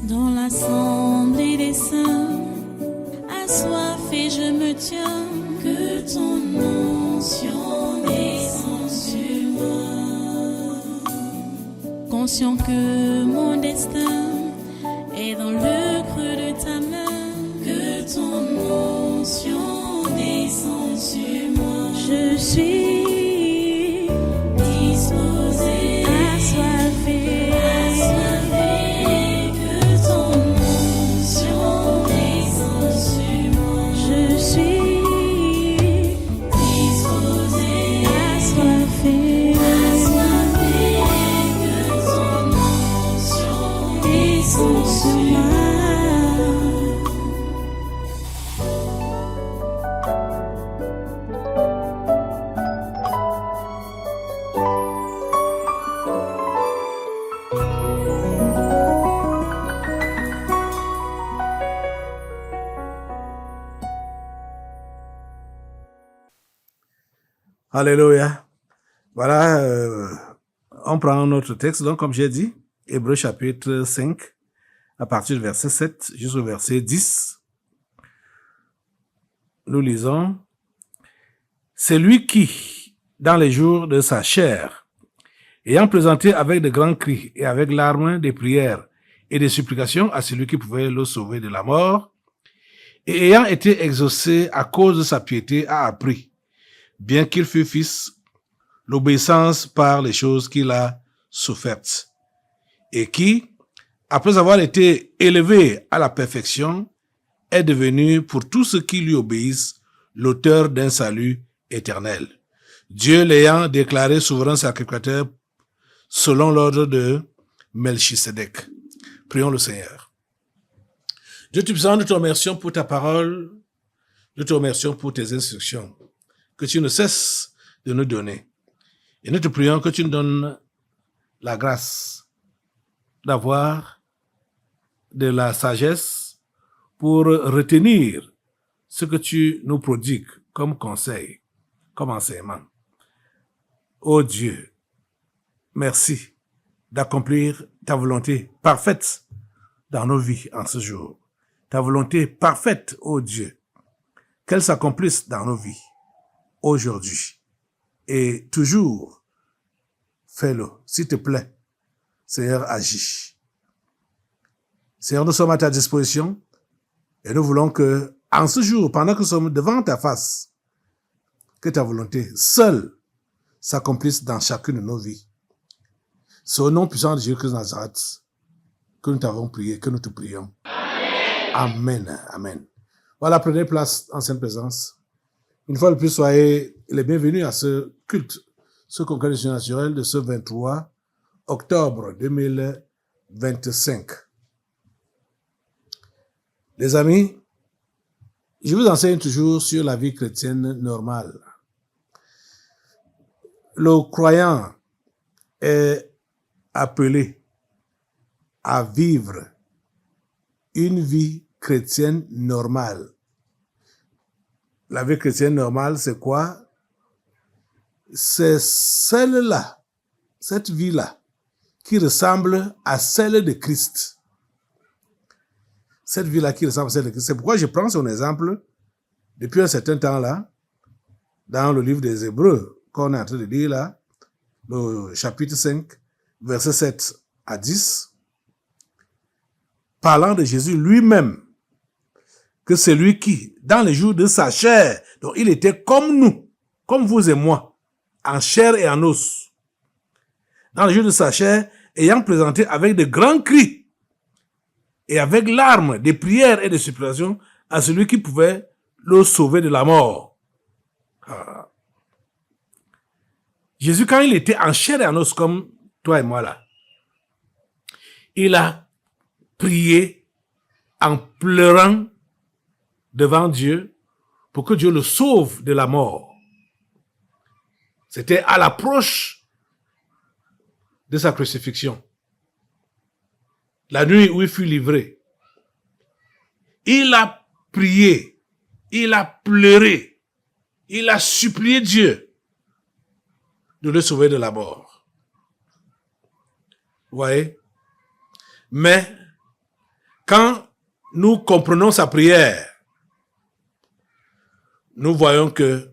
Dans l'assemblée des saints, assoiffé je me tiens, que ton onction descende sur moi. Conscient que mon destin est dans le creux de ta main, que ton onction descende sur moi. Je suis disposé, assoiffé, que ton onction descende sur moi. Je suis disposé, assoiffé, que ton onction descende sur moi. Alléluia. Voilà, on prend notre texte. Donc, comme j'ai dit, Hébreux chapitre 5, à partir du verset 7 jusqu'au verset 10. Nous lisons: C'est lui qui, dans les jours de sa chair, ayant présenté avec de grands cris et avec larmes des prières et des supplications à celui qui pouvait le sauver de la mort, et ayant été exaucé à cause de sa piété, a appris, bien qu'il fût fils, l'obéissance par les choses qu'il a souffertes, et qui, après avoir été élevé à la perfection, est devenu pour tous ceux qui lui obéissent l'auteur d'un salut éternel. Dieu l'ayant déclaré souverain sacrificateur selon l'ordre de Melchisédek. Prions le Seigneur. Dieu Tout-Puissant, nous te remercions pour ta parole, nous te remercions pour tes instructions que tu ne cesses de nous donner. Et nous te prions que tu nous donnes la grâce d'avoir de la sagesse pour retenir ce que tu nous prodigues comme conseil, comme enseignement. Ô Dieu, merci d'accomplir ta volonté parfaite dans nos vies en ce jour. Ta volonté parfaite, ô Dieu, qu'elle s'accomplisse dans nos vies aujourd'hui et toujours. Fais-le, s'il te plaît. Seigneur, agis. Seigneur, nous sommes à ta disposition et nous voulons que, en ce jour, pendant que nous sommes devant ta face, que ta volonté seule s'accomplisse dans chacune de nos vies. C'est au nom puissant de Jésus-Christ de Nazareth que nous t'avons prié, que nous te prions. Amen. Amen. Voilà, prenez place en sainte présence. Une fois de plus, soyez les bienvenus à ce culte, ce congrès naturel de ce 23 octobre 2025. Les amis, je vous enseigne toujours sur la vie chrétienne normale. Le croyant est appelé à vivre une vie chrétienne normale. La vie chrétienne normale, c'est quoi? C'est celle-là, cette vie-là, qui ressemble à celle de Christ. Cette vie-là qui ressemble à celle de Christ. C'est pourquoi je prends son exemple depuis un certain temps là, dans le livre des Hébreux, qu'on est en train de lire là, le chapitre 5, versets 7 à 10, parlant de Jésus lui-même, que c'est lui qui, dans les jours de sa chair, donc il était comme nous, comme vous et moi, en chair et en os. Dans les jours de sa chair, ayant présenté avec de grands cris et avec larmes, des prières et des supplications à celui qui pouvait le sauver de la mort. Ah. Jésus, quand il était en chair et en os comme toi et moi là, il a prié en pleurant devant Dieu pour que Dieu le sauve de la mort. C'était à l'approche de sa crucifixion. La nuit où il fut livré. Il a prié, il a pleuré, il a supplié Dieu de le sauver de la mort. Vous voyez? Mais quand nous comprenons sa prière, nous voyons que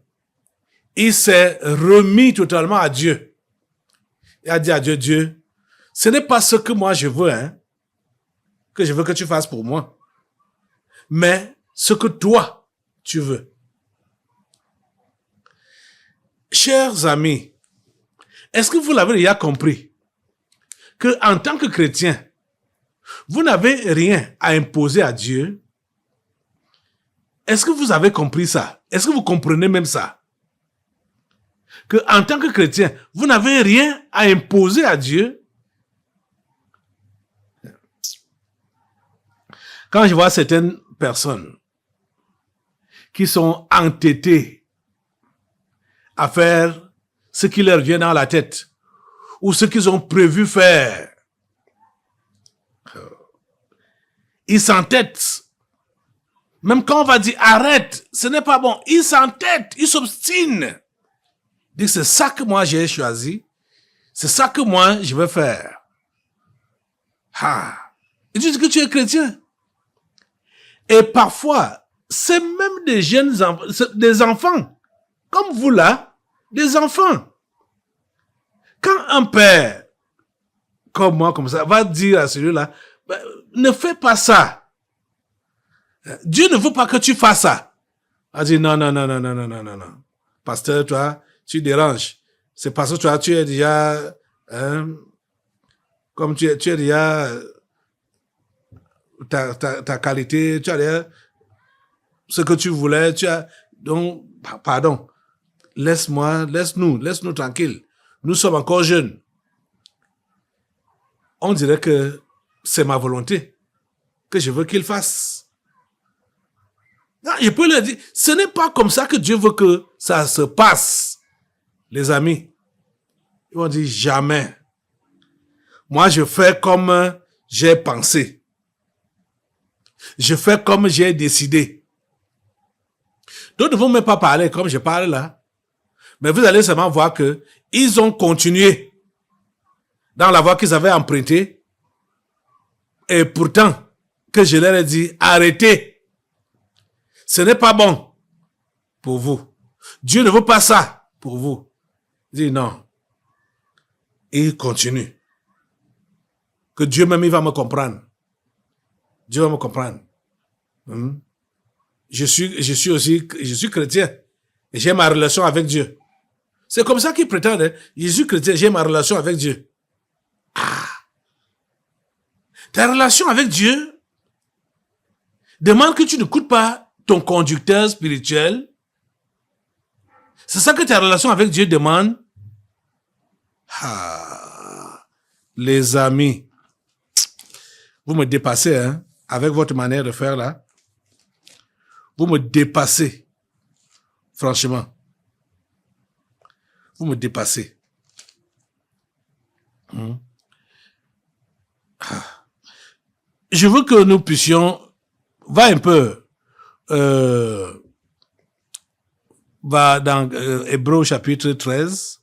il s'est remis totalement à Dieu. Il a dit à Dieu, Dieu, ce n'est pas ce que moi je veux, hein, que je veux que tu fasses pour moi, mais ce que toi, tu veux. Chers amis, est-ce que vous l'avez déjà compris que en tant que chrétien, vous n'avez rien à imposer à Dieu? Est-ce que vous avez compris ça? Est-ce que vous comprenez même ça? Que en tant que chrétien, vous n'avez rien à imposer à Dieu? Quand je vois certaines personnes qui sont entêtées à faire ce qui leur vient dans la tête ou ce qu'ils ont prévu faire, ils s'entêtent. Même quand on va dire arrête, ce n'est pas bon, ils s'entêtent, ils s'obstinent. Ils disent c'est ça que moi j'ai choisi, c'est ça que moi je vais faire. Ils disent que tu es chrétien. Et parfois, c'est même des jeunes des enfants, comme vous là, des enfants. Quand un père, comme moi, comme ça, va dire à celui-là, ne fais pas ça. Dieu ne veut pas que tu fasses ça. Il dit non. Pasteur, toi, tu déranges. C'est parce que toi, tu es déjà, comme tu es déjà, ta qualité, tu as déjà ce que tu voulais, tu as, donc, pardon, laisse-nous tranquilles. Nous sommes encore jeunes. On dirait que c'est ma volonté, que je veux qu'il fasse. Non, je peux leur dire, ce n'est pas comme ça que Dieu veut que ça se passe, les amis. Ils vont dire jamais. Moi, je fais comme j'ai pensé. Je fais comme j'ai décidé. D'autres ne vont même pas parler comme je parle là. Mais vous allez seulement voir que ils ont continué dans la voie qu'ils avaient empruntée. Et pourtant, que je leur ai dit, arrêtez. Ce n'est pas bon pour vous. Dieu ne veut pas ça pour vous. Il dit non. Il continue. Que Dieu même, il va me comprendre. Dieu va me comprendre. Je suis chrétien. Et j'ai ma relation avec Dieu. C'est comme ça qu'ils prétendent. Je suis chrétien, j'ai ma relation avec Dieu. Ta relation avec Dieu demande que tu n'écoutes pas ton conducteur spirituel. C'est ça que ta relation avec Dieu demande. Les amis, vous me dépassez, hein, avec votre manière de faire là. Vous me dépassez. Franchement. Vous me dépassez. Je veux que nous puissions, va dans Hébreux chapitre 13,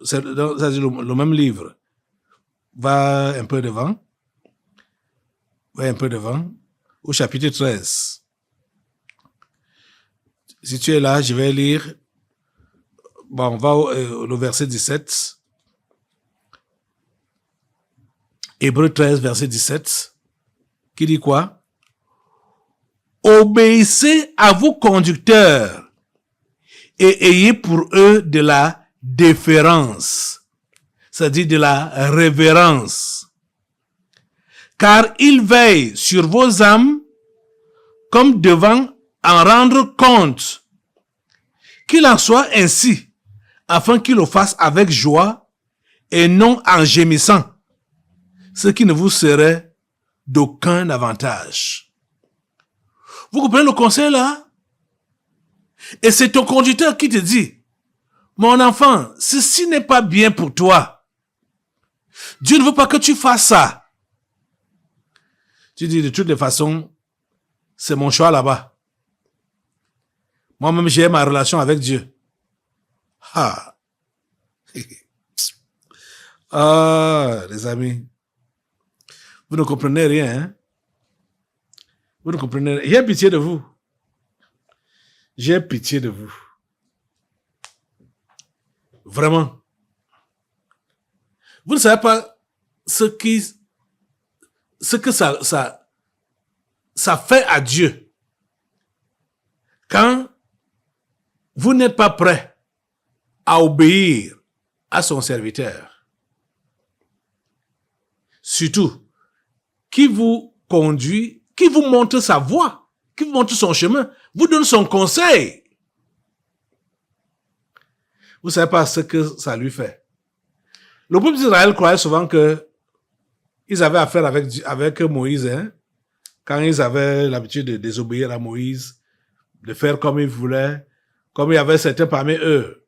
c'est le même livre. Va un peu devant, au chapitre 13. Si tu es là, je vais lire. Bon, on va au verset 17. Hébreux 13, verset 17. Qui dit quoi? Obéissez à vos conducteurs et ayez pour eux de la déférence, c'est-à-dire de la révérence. Car ils veillent sur vos âmes comme devant en rendre compte. Qu'il en soit ainsi, afin qu'ils le fassent avec joie et non en gémissant, ce qui ne vous serait d'aucun avantage. Vous comprenez le conseil là? Et c'est ton conducteur qui te dit, mon enfant, ceci n'est pas bien pour toi. Dieu ne veut pas que tu fasses ça. Tu dis de toutes les façons, c'est mon choix là-bas. Moi-même, j'ai ma relation avec Dieu. Les amis, vous ne comprenez rien, hein? Vous ne comprenez. J'ai pitié de vous. J'ai pitié de vous. Vraiment. Vous ne savez pas ce que ça fait à Dieu quand vous n'êtes pas prêt à obéir à son serviteur. Surtout, qui vous conduit, qui vous montre sa voie, qui vous montre son chemin, vous donne son conseil. Vous ne savez pas ce que ça lui fait. Le peuple d'Israël croyait souvent que ils avaient affaire avec Moïse, hein, quand ils avaient l'habitude de désobéir à Moïse, de faire comme ils voulaient, comme il y avait certains parmi eux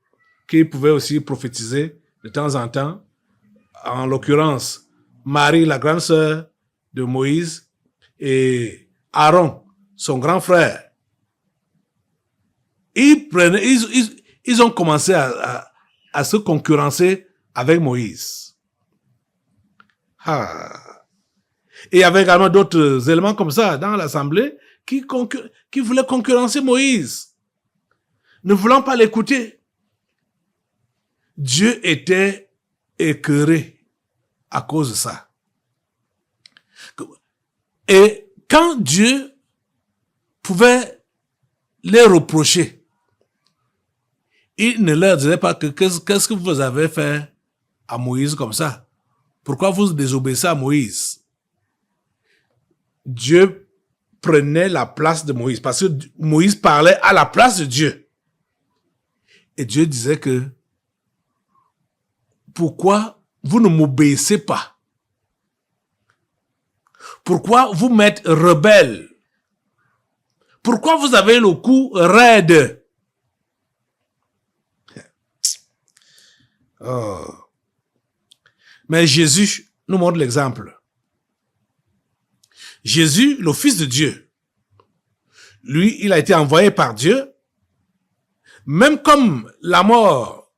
qui pouvaient aussi prophétiser de temps en temps. En l'occurrence, Marie, la grande sœur de Moïse, et Aaron, son grand frère. Ils ont commencé à se concurrencer avec Moïse. Et il y avait également d'autres éléments comme ça dans l'assemblée qui voulaient concurrencer Moïse, ne voulant pas l'écouter. Dieu était écœuré à cause de ça. Et quand Dieu pouvait les reprocher, il ne leur disait pas que qu'est-ce que vous avez fait à Moïse comme ça? Pourquoi vous désobéissez à Moïse? Dieu prenait la place de Moïse parce que Moïse parlait à la place de Dieu. Et Dieu disait que pourquoi vous ne m'obéissez pas? Pourquoi vous m'êtes rebelle? Pourquoi vous avez le cou raide? Oh. Mais Jésus nous montre l'exemple. Jésus, le Fils de Dieu, lui, il a été envoyé par Dieu, même comme la mort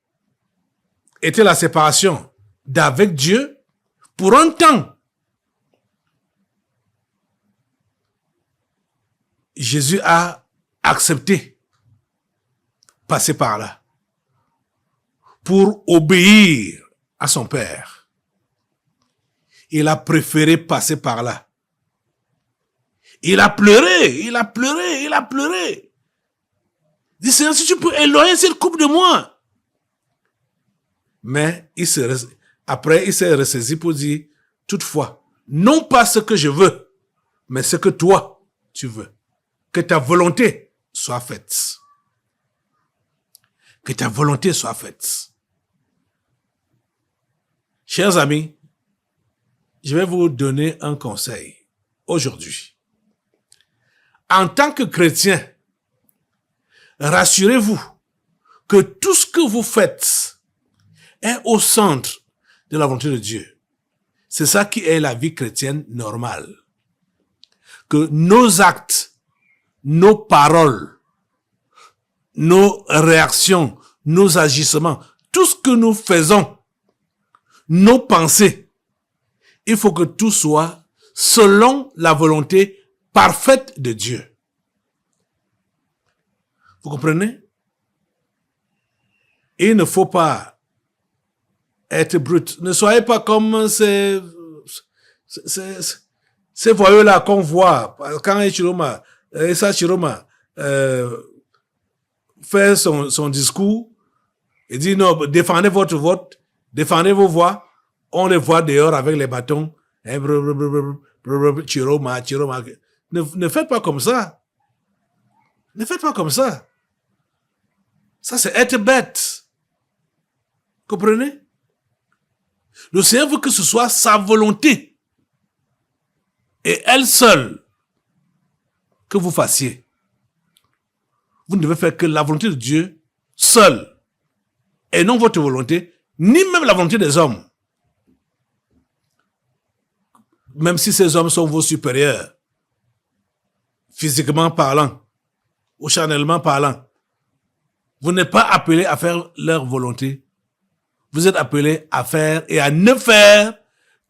était la séparation d'avec Dieu, pour un temps. Jésus a accepté passer par là pour obéir à son Père. Il a préféré passer par là. Il a pleuré, il a pleuré, il a pleuré. Il dit, Seigneur, si tu peux éloigner cette coupe de moi. Mais après, il s'est ressaisi pour dire, toutefois, non pas ce que je veux, mais ce que toi, tu veux. Que ta volonté soit faite. Que ta volonté soit faite. Chers amis, je vais vous donner un conseil aujourd'hui. En tant que chrétien, rassurez-vous que tout ce que vous faites est au centre de la volonté de Dieu. C'est ça qui est la vie chrétienne normale. Que nos actes, nos paroles, nos réactions, nos agissements, tout ce que nous faisons, nos pensées, il faut que tout soit selon la volonté parfaite de Dieu. Vous comprenez? Il ne faut pas être brut. Ne soyez pas comme ces voyous-là qu'on voit. Quand Issa Chiroma fait son discours, il dit non, défendez votre vote, défendez vos voix, on les voit dehors avec les bâtons. Chiroma. Ne faites pas comme ça. Ne faites pas comme ça. Ça, c'est être bête. Comprenez? Le Seigneur veut que ce soit sa volonté et elle seule que vous fassiez. Vous ne devez faire que la volonté de Dieu seule et non votre volonté, ni même la volonté des hommes. Même si ces hommes sont vos supérieurs, physiquement parlant, ou charnellement parlant, vous n'êtes pas appelés à faire leur volonté. Vous êtes appelés à faire et à ne faire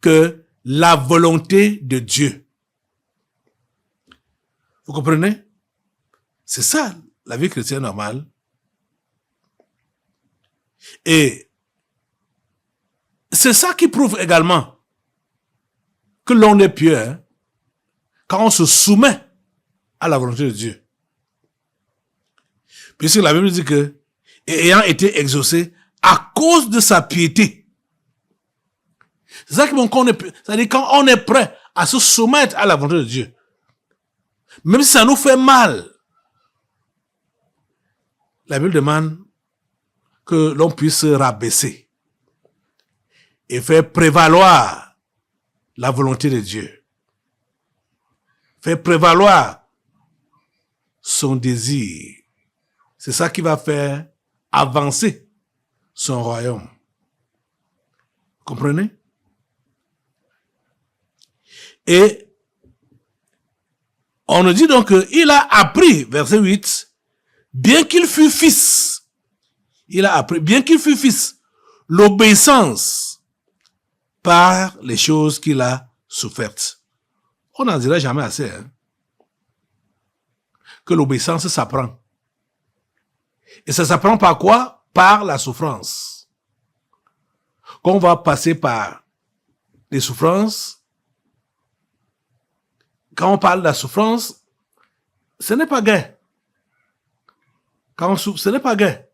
que la volonté de Dieu. Vous comprenez? C'est ça, la vie chrétienne normale. Et c'est ça qui prouve également que l'on est pieux, hein, quand on se soumet à la volonté de Dieu. Puisque la Bible dit que, ayant été exaucé à cause de sa piété. C'est ça qui montre qu'on est, c'est-à-dire quand on est prêt à se soumettre à la volonté de Dieu, même si ça nous fait mal, la Bible demande que l'on puisse se rabaisser et faire prévaloir la volonté de Dieu. Faire prévaloir son désir. C'est ça qui va faire avancer son royaume. Comprenez? Et on nous dit donc qu'il a appris, verset 8, bien qu'il fût fils, il a appris, bien qu'il fût fils, l'obéissance par les choses qu'il a souffertes. On n'en dirait jamais assez, hein? Que l'obéissance s'apprend. Et ça s'apprend par quoi? Par la souffrance. Quand on va passer par les souffrances, quand on parle de la souffrance, ce n'est pas gai. Quand on souffre, ce n'est pas gai.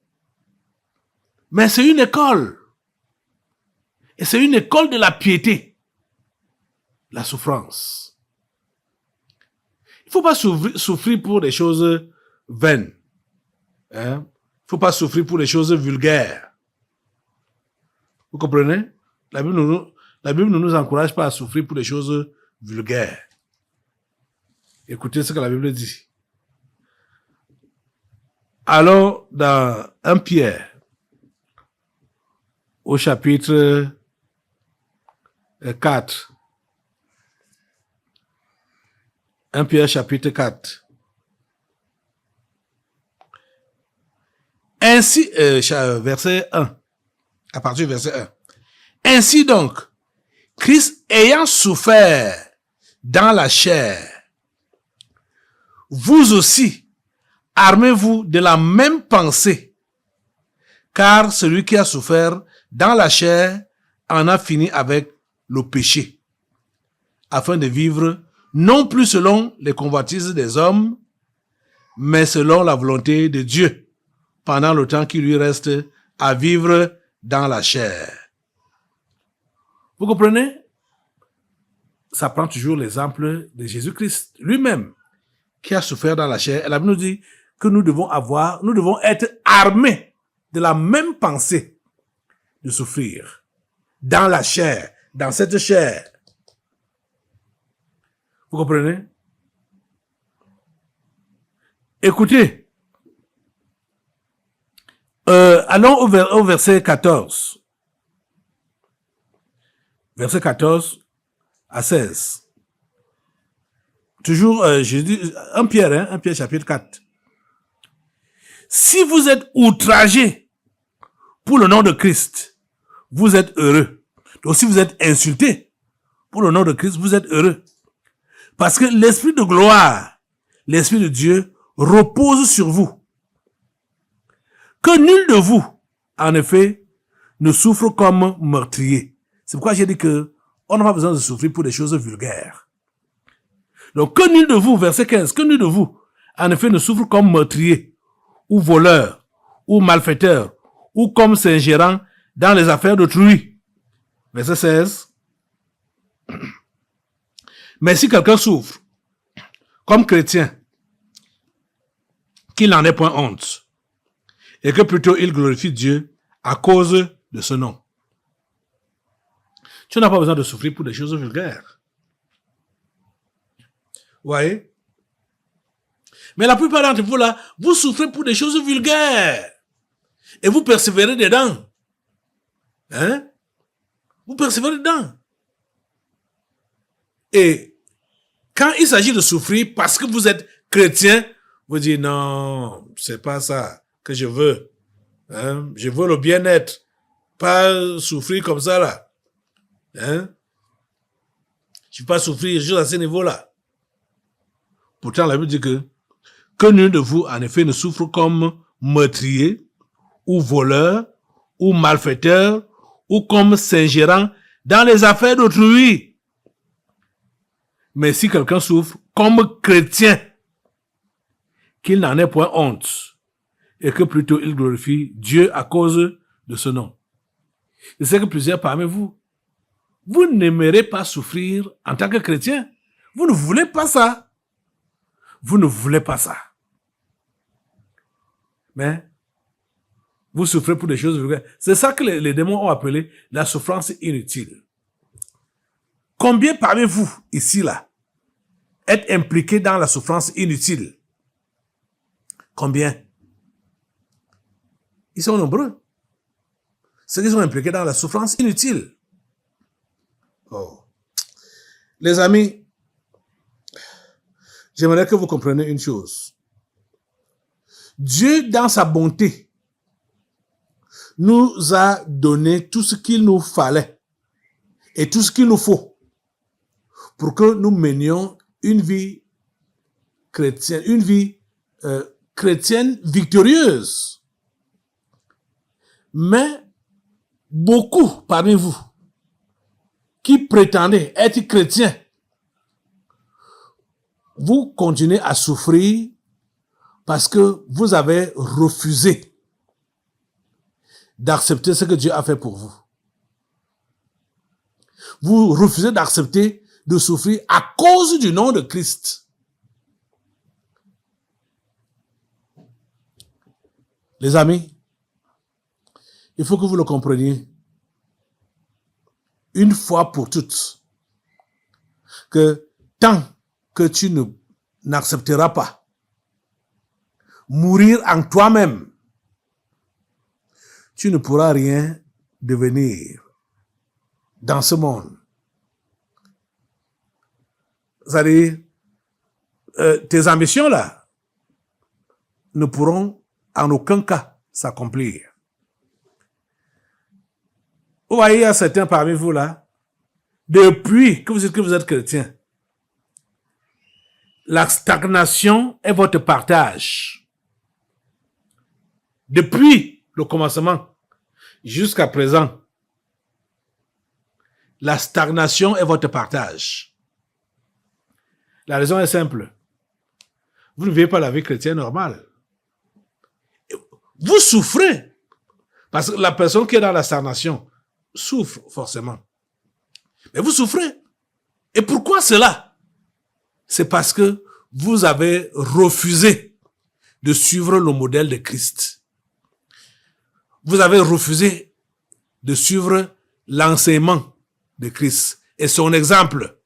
Mais c'est une école. Et c'est une école de la piété. La souffrance. Il ne faut pas souffrir pour des choses vaines. Hein? Il ne faut pas souffrir pour des choses vulgaires. Vous comprenez? La Bible ne nous encourage pas à souffrir pour des choses vulgaires. Écoutez ce que la Bible dit. Alors, dans 1 Pierre, au chapitre 4, 1 Pierre chapitre 4, ainsi, verset 1, à partir du verset 1. Ainsi donc, Christ ayant souffert dans la chair, vous aussi, armez-vous de la même pensée, car celui qui a souffert dans la chair en a fini avec le péché, afin de vivre non plus selon les convoitises des hommes, mais selon la volonté de Dieu, pendant le temps qui lui reste à vivre dans la chair. Vous comprenez? Ça prend toujours l'exemple de Jésus-Christ lui-même, qui a souffert dans la chair. La Bible nous dit que nous devons être armés de la même pensée de souffrir dans la chair, dans cette chair. Vous comprenez? Écoutez, allons au verset 14. Verset 14 à 16. Toujours, Jésus, 1 Pierre, 1 Pierre chapitre 4. Si vous êtes outragés pour le nom de Christ, vous êtes heureux. Donc si vous êtes insultés pour le nom de Christ, vous êtes heureux. Parce que l'Esprit de gloire, l'Esprit de Dieu, repose sur vous. Que nul de vous, en effet, ne souffre comme meurtrier. C'est pourquoi j'ai dit que on n'a pas besoin de souffrir pour des choses vulgaires. Donc, que nul de vous, verset 15, que nul de vous, en effet, ne souffre comme meurtrier, ou voleur, ou malfaiteur, ou comme s'ingérant dans les affaires d'autrui. Verset 16. Mais si quelqu'un souffre, comme chrétien, qu'il n'en ait point honte, et que plutôt il glorifie Dieu à cause de ce nom. Tu n'as pas besoin de souffrir pour des choses vulgaires. Vous voyez? Mais la plupart d'entre vous là, vous souffrez pour des choses vulgaires. Et vous persévérez dedans. Hein? Vous persévérez dedans. Et quand il s'agit de souffrir parce que vous êtes chrétien, vous dites non, c'est pas ça que je veux. Hein? Je veux le bien-être. Pas souffrir comme ça là. Hein? Je ne veux pas souffrir juste à ce niveau-là. Pourtant, la Bible dit que nul de vous, en effet, ne souffre comme meurtrier, ou voleur, ou malfaiteur, ou comme s'ingérant dans les affaires d'autrui. Mais si quelqu'un souffre comme chrétien, qu'il n'en ait point honte, et que plutôt il glorifie Dieu à cause de ce nom. Je sais que plusieurs parmi vous, vous n'aimerez pas souffrir en tant que chrétien. Vous ne voulez pas ça. Vous ne voulez pas ça. Mais vous souffrez pour des choses vulgaires. C'est ça que les démons ont appelé la souffrance inutile. Combien parmi vous, ici, là, êtes impliqués dans la souffrance inutile? Combien? Ils sont nombreux. Ceux qui sont impliqués dans la souffrance inutile. Oh. Les amis, j'aimerais que vous compreniez une chose. Dieu, dans sa bonté, nous a donné tout ce qu'il nous fallait et tout ce qu'il nous faut pour que nous menions une vie chrétienne victorieuse. Mais beaucoup parmi vous qui prétendez être chrétiens, vous continuez à souffrir parce que vous avez refusé d'accepter ce que Dieu a fait pour vous. Vous refusez d'accepter de souffrir à cause du nom de Christ. Les amis, il faut que vous le compreniez une fois pour toutes que tant que tu n'accepteras pas mourir en toi-même, tu ne pourras rien devenir dans ce monde. C'est-à-dire, tes ambitions là ne pourront en aucun cas s'accomplir. Vous voyez, il y a certains parmi vous là, depuis que vous dites que vous êtes chrétien, la stagnation est votre partage. Depuis le commencement jusqu'à présent, la stagnation est votre partage. La raison est simple. Vous ne vivez pas la vie chrétienne normale. Vous souffrez. Parce que la personne qui est dans la stagnation souffre forcément. Mais vous souffrez. Et pourquoi cela? C'est parce que vous avez refusé de suivre le modèle de Christ. Vous avez refusé de suivre l'enseignement de Christ et son exemple.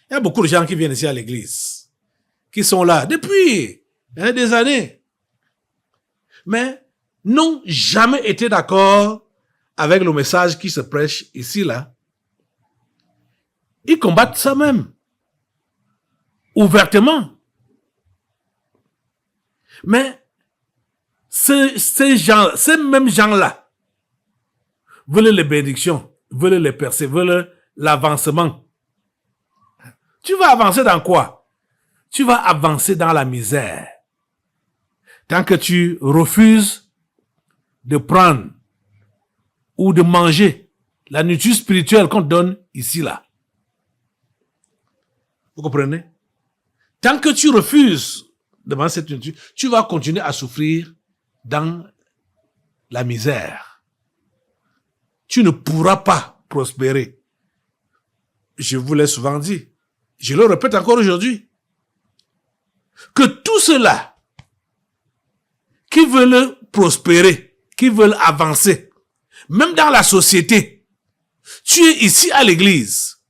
Il y a beaucoup de gens qui viennent ici à l'église, qui sont là depuis des années, mais n'ont jamais été d'accord avec le message qui se prêche ici, là. Ils combattent ça même, ouvertement. Mais ces mêmes gens-là veulent les bénédictions, veulent les percées, veulent l'avancement. Tu vas avancer dans quoi? Tu vas avancer dans la misère. Tant que tu refuses de prendre ou de manger la nourriture spirituelle qu'on te donne ici, là. Vous comprenez? Tant que tu refuses de manger cette nourriture, tu vas continuer à souffrir dans la misère. Tu ne pourras pas prospérer. Je vous l'ai souvent dit. Je le répète encore aujourd'hui. Que tous ceux-là qui veulent prospérer, qui veulent avancer, même dans la société, tu es ici à l'église,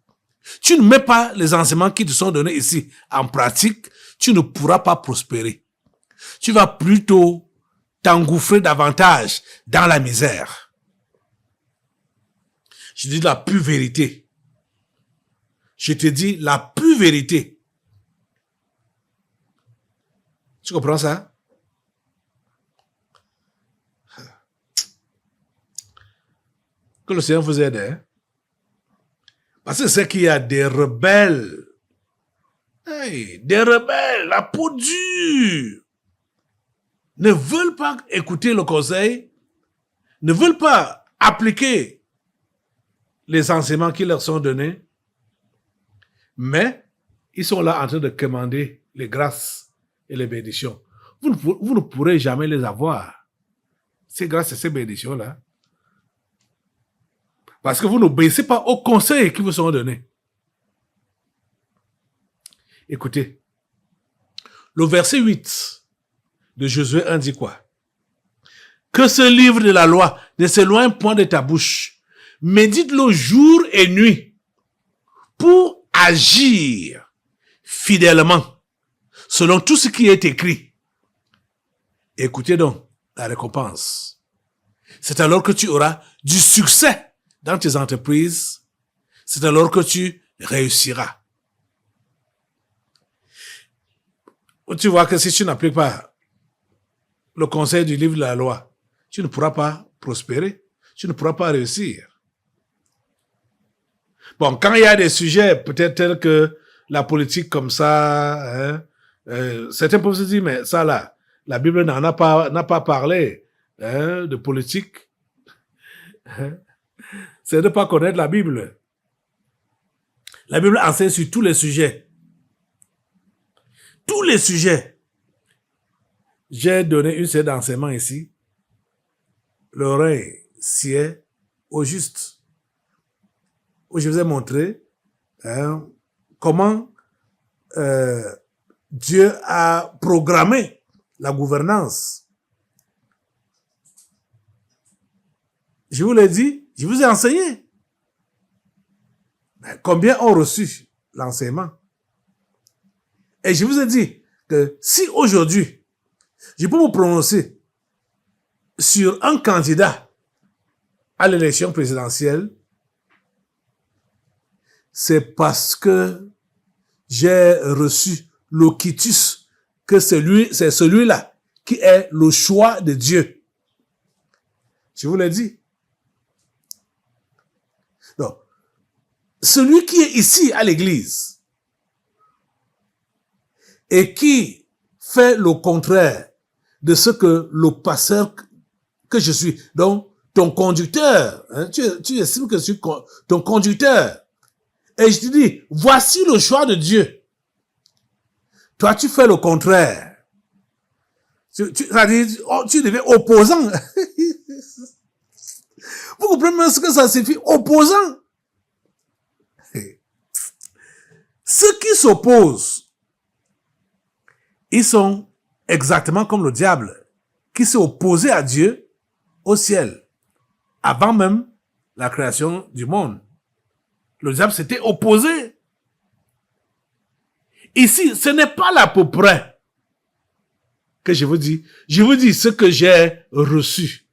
tu ne mets pas les enseignements qui te sont donnés ici en pratique, tu ne pourras pas prospérer. Tu vas plutôt t'engouffrer davantage dans la misère. Je dis la pure vérité. Je te dis la pure vérité. Tu comprends ça? Que le Seigneur vous aide. Hein? Parce que c'est qu'il y a des rebelles. Hey, des rebelles, la peau dure, ne veulent pas écouter le conseil, ne veulent pas appliquer les enseignements qui leur sont donnés, mais ils sont là en train de commander les grâces et les bénédictions. Vous ne pourrez jamais les avoir, ces grâces et ces bénédictions-là, parce que vous n'obéissez pas aux conseils qui vous sont donnés. Écoutez, le verset 8 de Josué 1 dit quoi? Que ce livre de la loi ne s'éloigne point de ta bouche. Médite-le jour et nuit pour agir fidèlement selon tout ce qui est écrit. Écoutez donc la récompense. C'est alors que tu auras du succès dans tes entreprises. C'est alors que tu réussiras. Tu vois que si tu n'appliques pas le conseil du livre de la loi, tu ne pourras pas prospérer, tu ne pourras pas réussir. Bon, quand il y a des sujets peut-être tels que la politique comme ça, certains peuvent se dire, mais ça là, la Bible n'a pas parlé de politique. C'est de ne pas connaître la Bible. La Bible enseigne sur tous les sujets. Tous les sujets. J'ai donné une série d'enseignements ici. L'oreille sied au juste. Où je vous ai montré comment Dieu a programmé la gouvernance. Je vous l'ai dit, je vous ai enseigné. Mais combien ont reçu l'enseignement? Et je vous ai dit que si aujourd'hui, je peux me prononcer sur un candidat à l'élection présidentielle, c'est parce que j'ai reçu le quitus, que c'est celui-là qui est le choix de Dieu. Je vous l'ai dit. Donc, celui qui est ici à l'église et qui fait le contraire de ce que le pasteur que je suis, donc ton conducteur, hein, tu estimes que je suis ton conducteur, et je te dis, voici le choix de Dieu. Toi, tu fais le contraire. C'est-à-dire, tu deviens opposant. Vous comprenez même ce que ça signifie, opposant. Ceux qui s'opposent, ils sont exactement comme le diable, qui s'est opposé à Dieu au ciel, avant même la création du monde. Le diable s'était opposé. Ici, ce n'est pas l'à peu près que je vous dis. Je vous dis ce que j'ai reçu.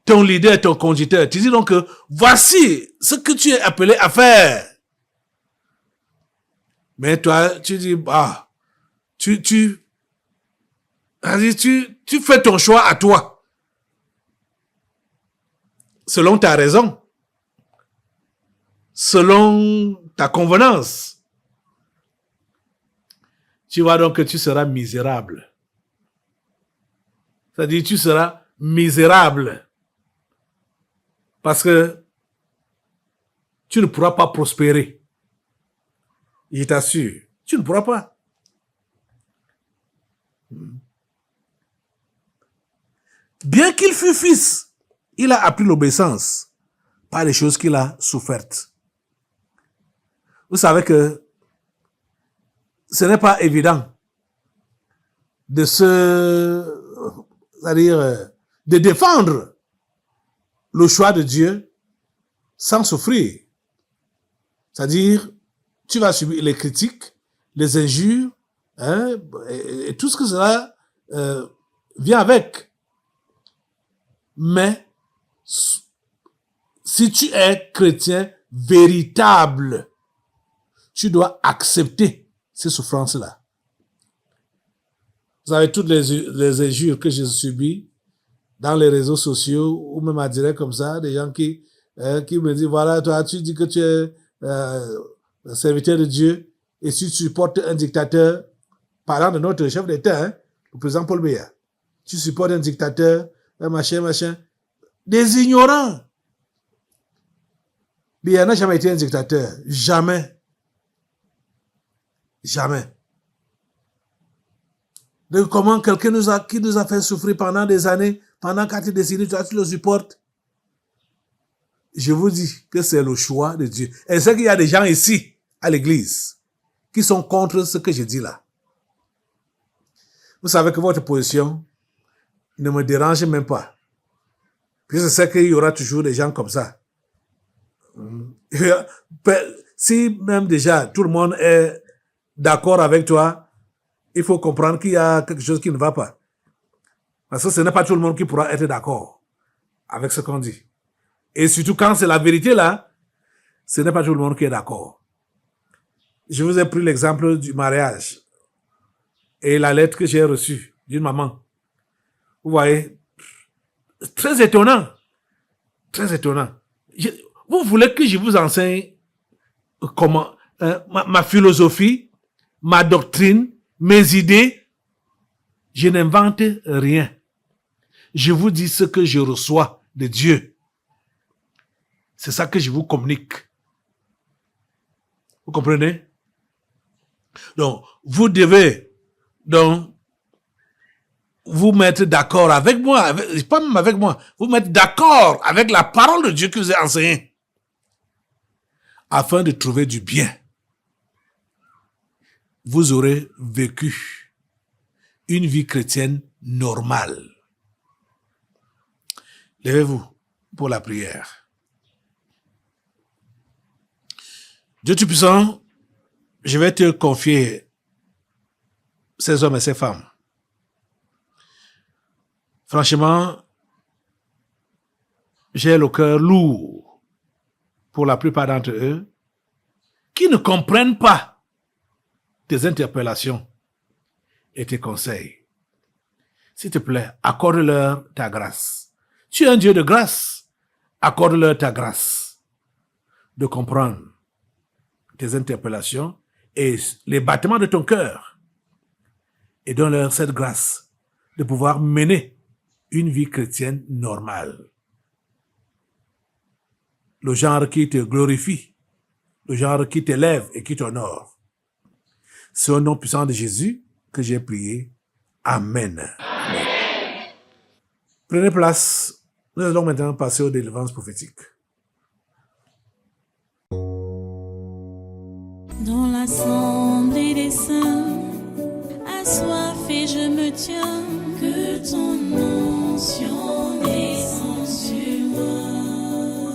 Ton leader, ton conducteur, tu dis donc que voici ce que tu es appelé à faire. Mais toi, tu dis, bah, tu fais ton choix à toi. Selon ta raison. Selon ta convenance. Tu vois donc que tu seras misérable. C'est-à-dire, tu seras misérable. Parce que tu ne pourras pas prospérer. Je t'assure, tu ne pourras pas. Bien qu'il fût fils, il a appris l'obéissance par les choses qu'il a souffertes. Vous savez que ce n'est pas évident de c'est-à-dire de défendre le choix de Dieu sans souffrir. C'est-à-dire, tu vas subir les critiques, les injures, hein, et tout ce que cela vient avec. Mais si tu es chrétien véritable, tu dois accepter ces souffrances-là. Vous savez, toutes les injures que j'ai subies dans les réseaux sociaux, ou même à direct comme ça, des gens qui me disent, voilà, toi, tu dis que tu es serviteur de Dieu, Et si tu supportes un dictateur, parlant de notre chef d'État, hein, le président Paul Biya, tu supportes un dictateur, un machin, des ignorants. Biya n'a jamais été un dictateur. Jamais. Jamais. Donc, comment quelqu'un qui nous a fait souffrir pendant des années, pendant 4 décennies, toi, tu le supportes? Je vous dis que c'est le choix de Dieu. Et c'est qu'il y a des gens ici, à l'église, qui sont contre ce que je dis là. Vous savez que votre position ne me dérange même pas. Puis je sais qu'il y aura toujours des gens comme ça. Si même déjà tout le monde est d'accord avec toi, il faut comprendre qu'il y a quelque chose qui ne va pas. Parce que ce n'est pas tout le monde qui pourra être d'accord avec ce qu'on dit. Et surtout quand c'est la vérité là, ce n'est pas tout le monde qui est d'accord. Je vous ai pris l'exemple du mariage et la lettre que j'ai reçue d'une maman. Vous voyez, très étonnant. Très étonnant. Vous voulez que je vous enseigne comment ma philosophie, ma doctrine, mes idées? Je n'invente rien. Je vous dis ce que je reçois de Dieu. C'est ça que je vous communique. Vous comprenez? Donc, vous devez donc vous mettre d'accord avec moi, pas même avec moi, vous mettre d'accord avec la parole de Dieu que vous ai enseignée, afin de trouver du bien. Vous aurez vécu une vie chrétienne normale. Levez-vous pour la prière. Dieu Tout-Puissant, je vais te confier ces hommes et ces femmes. Franchement, j'ai le cœur lourd pour la plupart d'entre eux qui ne comprennent pas tes interpellations et tes conseils. S'il te plaît, accorde-leur ta grâce. Tu es un Dieu de grâce. Accorde-leur ta grâce de comprendre tes interpellations et les battements de ton cœur. Et donne-leur cette grâce de pouvoir mener une vie chrétienne normale. Le genre qui te glorifie, le genre qui t'élève et qui t'honore. C'est au nom puissant de Jésus que j'ai prié. Amen. Amen. Prenez place. Nous allons maintenant passer aux délivrances prophétiques. Dans l'assemblée des saints, assoiffé je me tiens, que ton onction descende sur moi.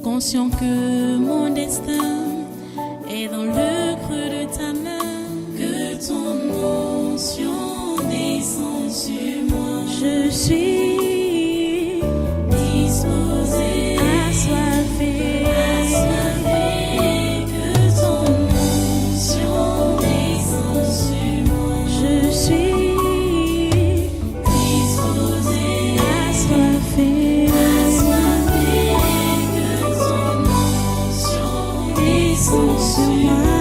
Conscient que mon destin est dans le creux de ta main, que ton onction descende sur moi. Je suis disposé, assoiffé, que ton onction descende sur moi. Je suis disposé, assoiffé, que ton onction descende sur moi.